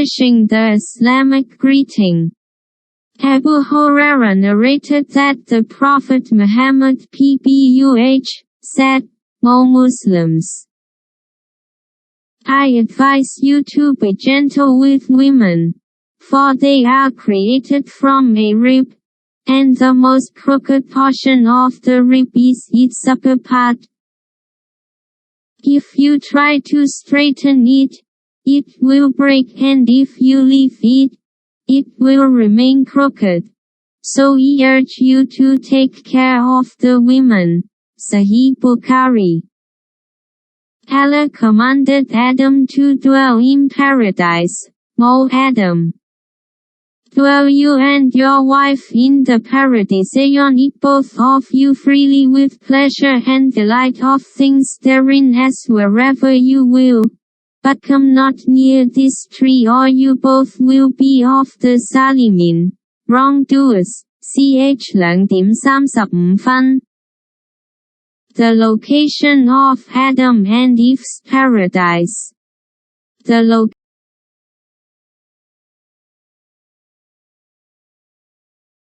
the Islamic greeting. Abu Hurairah narrated that the Prophet Muhammad (PBUH) said, "O Muslims, I advise you to be gentle with women, for they are created from a rib, and the most crooked portion of the rib is its upper part. If you try to straighten it, it will break, and if you leave it, it will remain crooked. So I urge you to take care of the women." Sahih Bukhari. Allah commanded Adam to dwell in paradise. O Adam, dwell you and your wife in the paradise, and eat both of you freely with pleasure and delight of things therein as wherever you will. But come not near this tree, or you both will be of the Zalimin, wrongdoers. Ch 2:35 分. The location of Adam and Eve's paradise. The